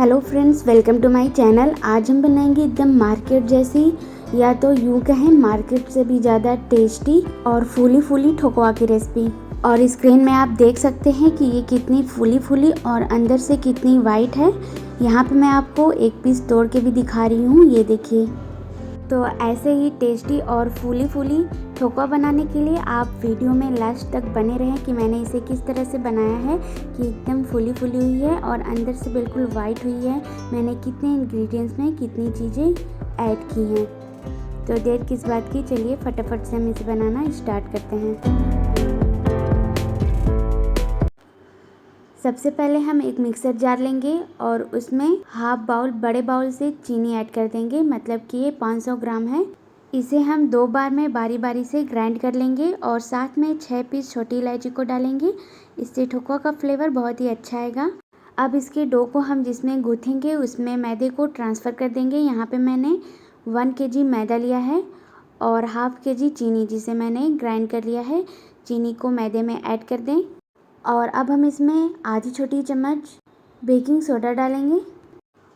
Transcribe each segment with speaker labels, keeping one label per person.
Speaker 1: Hello friends, welcome to my channel. आज हम बनाएंगे एकदम मार्केट जैसी, या तो यूँ कहें मार्केट से भी ज़्यादा टेस्टी और फूली फूली ठोकवा की रेसिपी। और स्क्रीन में आप देख सकते हैं कि ये कितनी फूली फूली और अंदर से कितनी वाइट है। यहाँ पे मैं आपको एक पीस तोड़ के भी दिखा रही हूँ, ये देखिए। तो ऐसे ही टेस्टी और फूली फूली ठोकवा बनाने के लिए आप वीडियो में लास्ट तक बने रहें कि मैंने इसे किस तरह से बनाया है कि एकदम फूली फूली हुई है और अंदर से बिल्कुल वाइट हुई है। मैंने कितने इंग्रेडिएंट्स में कितनी चीज़ें ऐड की हैं। तो देर किस बात की, चलिए फटाफट से हम इसे बनाना स्टार्ट करते हैं। सबसे पहले हम एक मिक्सर जार लेंगे और उसमें हाफ बाउल बड़े बाउल से चीनी ऐड कर देंगे, मतलब कि ये 500 ग्राम है। इसे हम 2 बार में बारी बारी से ग्राइंड कर लेंगे और साथ में 6 पीस छोटी इलायची को डालेंगे। इससे ठोकवा का फ्लेवर बहुत ही अच्छा आएगा। अब इसके डो को हम जिसमें गूँथेंगे उसमें मैदे को ट्रांसफ़र कर देंगे। यहाँ पे मैंने 1 kg मैदा लिया है और हाफ kg चीनी जिसे मैंने ग्राइंड कर लिया है। चीनी को मैदे में ऐड कर दें और अब हम इसमें आधी छोटी चम्मच बेकिंग सोडा डालेंगे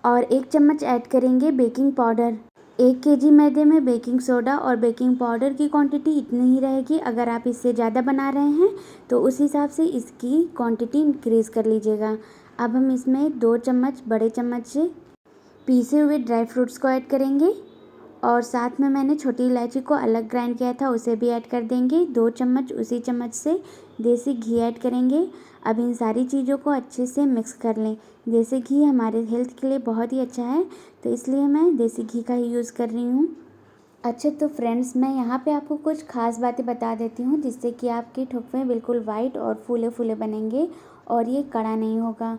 Speaker 1: और 1 चम्मच ऐड करेंगे बेकिंग पाउडर। 1 kg मैदे में बेकिंग सोडा और बेकिंग पाउडर की क्वांटिटी इतनी ही रहेगी। अगर आप इससे ज़्यादा बना रहे हैं तो उस हिसाब से इसकी क्वांटिटी इंक्रीज़ कर लीजिएगा। अब हम इसमें 2 चम्मच बड़े चम्मच से पीसे हुए ड्राई फ्रूट्स को ऐड करेंगे और साथ में मैंने छोटी इलायची को अलग ग्राइंड किया था, उसे भी ऐड कर देंगे। 2 चम्मच उसी चम्मच से देसी घी ऐड करेंगे। अब इन सारी चीज़ों को अच्छे से मिक्स कर लें। देसी घी हमारे हेल्थ के लिए बहुत ही अच्छा है, तो इसलिए मैं देसी घी का ही यूज़ कर रही हूँ। अच्छा, तो फ्रेंड्स मैं यहाँ पे आपको कुछ ख़ास बातें बता देती हूँ जिससे कि आपके ठुकवे बिल्कुल वाइट और फूले फूले बनेंगे और ये कड़ा नहीं होगा।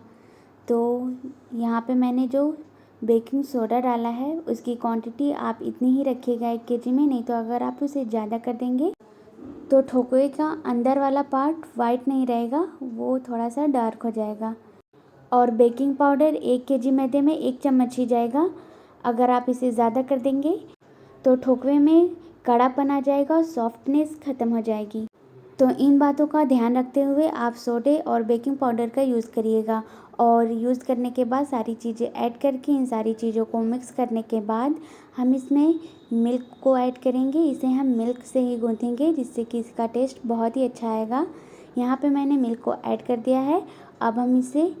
Speaker 1: तो यहाँ पे मैंने जो बेकिंग सोडा डाला है उसकी क्वांटिटी आप इतनी ही रखिएगा 1 kg में, नहीं तो अगर आप उसे ज़्यादा कर देंगे तो ठोकवे का अंदर वाला पार्ट वाइट नहीं रहेगा, वो थोड़ा सा डार्क हो जाएगा। और बेकिंग पाउडर 1 kg मैदे में 1 चम्मच ही जाएगा। अगर आप इसे ज़्यादा कर देंगे तो ठोकवे में कड़ापन आ जाएगा और सॉफ्टनेस ख़त्म हो जाएगी। तो इन बातों का ध्यान रखते हुए आप सोडे और बेकिंग पाउडर का यूज़ करिएगा। और यूज़ करने के बाद सारी चीज़ें ऐड करके इन सारी चीज़ों को मिक्स करने के बाद हम इसमें मिल्क को ऐड करेंगे। इसे हम मिल्क से ही गूँथेंगे जिससे कि इसका टेस्ट बहुत ही अच्छा आएगा। यहाँ पे मैंने मिल्क को ऐड कर दिया है। अब हम इसे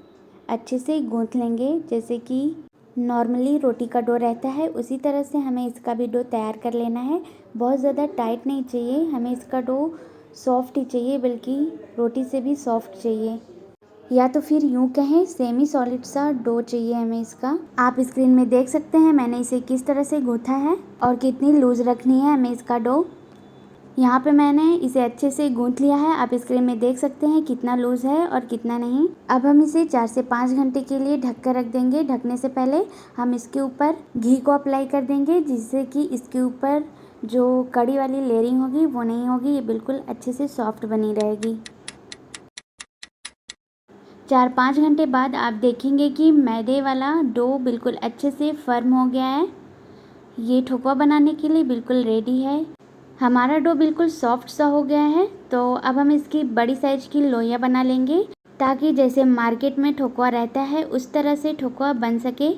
Speaker 1: अच्छे से गूँथ लेंगे, जैसे कि नॉर्मली रोटी का डो रहता है उसी तरह से हमें इसका भी डो तैयार कर लेना है। बहुत ज़्यादा टाइट नहीं चाहिए, हमें इसका डो सॉफ्ट ही चाहिए, बल्कि रोटी से भी सॉफ्ट चाहिए, या तो फिर यूँ कहें सेमी सॉलिड सा डो चाहिए हमें इसका। आप स्क्रीन में देख सकते हैं मैंने इसे किस तरह से गूँथा है और कितनी लूज़ रखनी है हमें इसका डो। यहाँ पे मैंने इसे अच्छे से गूँथ लिया है। आप स्क्रीन में देख सकते हैं कितना लूज़ है और कितना नहीं। अब हम इसे 4 से 5 घंटे के लिए ढक कर रख देंगे। ढकने से पहले हम इसके ऊपर घी को अप्लाई कर देंगे, जिससे कि इसके ऊपर जो कड़ी वाली लेयरिंग होगी वो नहीं होगी, ये बिल्कुल अच्छे से सॉफ्ट बनी रहेगी। 4-5 घंटे बाद आप देखेंगे कि मैदे वाला डो बिल्कुल अच्छे से फर्म हो गया है। ये ठोकवा बनाने के लिए बिल्कुल रेडी है। हमारा डो बिल्कुल सॉफ्ट सा हो गया है। तो अब हम इसकी बड़ी साइज़ की लोइयाँ बना लेंगे, ताकि जैसे मार्केट में ठोकवा रहता है उस तरह से ठोकवा बन सके।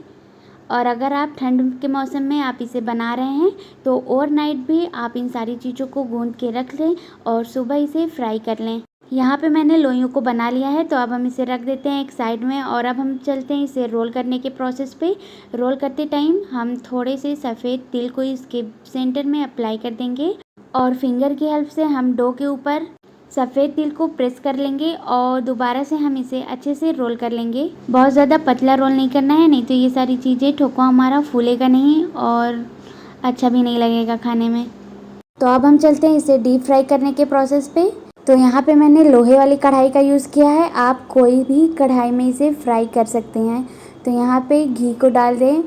Speaker 1: और अगर आप ठंड के मौसम में आप इसे बना रहे हैं तो ओवरनाइट भी आप इन सारी चीज़ों को गूँथ के रख लें और सुबह इसे फ्राई कर लें। यहाँ पे मैंने लोइयों को बना लिया है, तो अब हम इसे रख देते हैं एक साइड में और अब हम चलते हैं इसे रोल करने के प्रोसेस पे। रोल करते टाइम हम थोड़े से सफ़ेद तिल को इसके सेंटर में अप्लाई कर देंगे और फिंगर की हेल्प से हम डो के ऊपर सफ़ेद तिल को प्रेस कर लेंगे और दोबारा से हम इसे अच्छे से रोल कर लेंगे। बहुत ज़्यादा पतला रोल नहीं करना है, नहीं तो ये सारी चीज़ें ठोकवा हमारा फूलेगा नहीं और अच्छा भी नहीं लगेगा खाने में। तो अब हम चलते हैं इसे डीप फ्राई करने के प्रोसेस पे। तो यहाँ पे मैंने लोहे वाली कढ़ाई का यूज़ किया है, आप कोई भी कढ़ाई में इसे फ्राई कर सकते हैं। तो यहाँ पे घी को डाल दें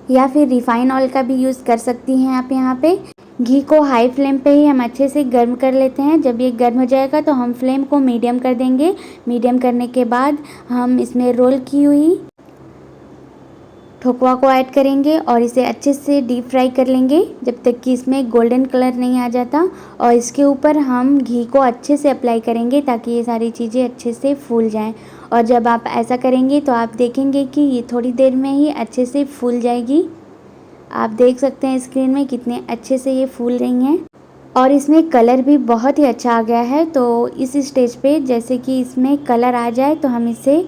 Speaker 1: या फिर रिफाइन ऑयल का भी यूज़ कर सकती हैं आप। यहाँ पे घी को हाई फ्लेम पे ही हम अच्छे से गर्म कर लेते हैं। जब ये गर्म हो जाएगा तो हम फ्लेम को मीडियम कर देंगे। मीडियम करने के बाद हम इसमें रोल की हुई ठोकवा को ऐड करेंगे और इसे अच्छे से डीप फ्राई कर लेंगे जब तक कि इसमें गोल्डन कलर नहीं आ जाता। और इसके ऊपर हम घी को अच्छे से अप्लाई करेंगे ताकि ये सारी चीज़ें अच्छे से फूल जाएं। और जब आप ऐसा करेंगे तो आप देखेंगे कि ये थोड़ी देर में ही अच्छे से फूल जाएगी। आप देख सकते हैं स्क्रीन में कितने अच्छे से ये फूल रही हैं और इसमें कलर भी बहुत ही अच्छा आ गया है। तो इस स्टेज पे जैसे कि इसमें कलर आ जाए तो हम इसे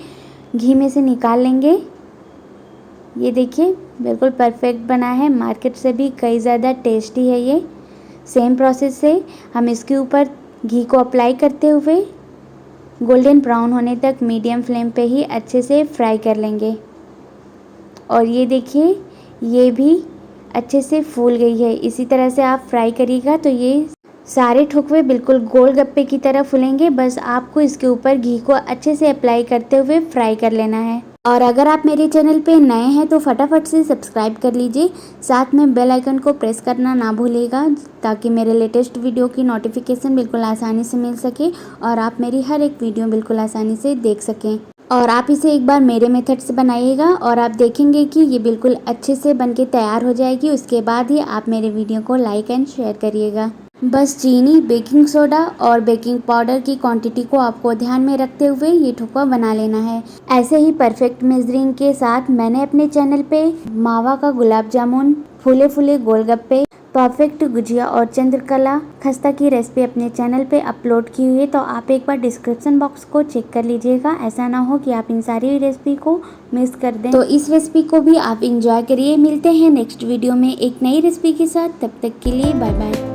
Speaker 1: घी में से निकाल लेंगे। ये देखिए बिल्कुल परफेक्ट बना है, मार्केट से भी कई ज़्यादा टेस्टी है ये। सेम प्रोसेस से हम इसके ऊपर घी को अप्लाई करते हुए गोल्डन ब्राउन होने तक मीडियम फ्लेम पे ही अच्छे से फ्राई कर लेंगे। और ये देखिए ये भी अच्छे से फूल गई है। इसी तरह से आप फ्राई करिएगा तो ये सारे ठुकवे बिल्कुल गोलगप्पे की तरह फूलेंगे। बस आपको इसके ऊपर घी को अच्छे से अप्लाई करते हुए फ्राई कर लेना है। और अगर आप मेरे चैनल पे नए हैं तो फटाफट से सब्सक्राइब कर लीजिए, साथ में बेल आइकन को प्रेस करना ना भूलिएगा ताकि मेरे लेटेस्ट वीडियो की नोटिफिकेशन बिल्कुल आसानी से मिल सके और आप मेरी हर एक वीडियो बिल्कुल आसानी से देख सकें। और आप इसे एक बार मेरे मेथड से बनाइएगा और आप देखेंगे कि ये बिल्कुल अच्छे से बनके तैयार हो जाएगी। उसके बाद ही आप मेरे वीडियो को लाइक एंड शेयर करिएगा। बस चीनी, बेकिंग सोडा और बेकिंग पाउडर की क्वांटिटी को आपको ध्यान में रखते हुए ये ठुकवा बना लेना है। ऐसे ही परफेक्ट मेजरिंग के साथ मैंने अपने चैनल पे मावा का गुलाब जामुन, फूले फूले गोलगप्पे, परफेक्ट गुजिया और चंद्रकला खस्ता की रेसिपी अपने चैनल पे अपलोड की हुई है। तो आप एक बार डिस्क्रिप्शन बॉक्स को चेक कर लीजिएगा, ऐसा ना हो कि आप इन सारी रेसिपी को मिस कर दें। तो इस रेसिपी को भी आप इंजॉय करिए। मिलते हैं नेक्स्ट वीडियो में एक नई रेसिपी के साथ, तब तक के लिए बाय बाय।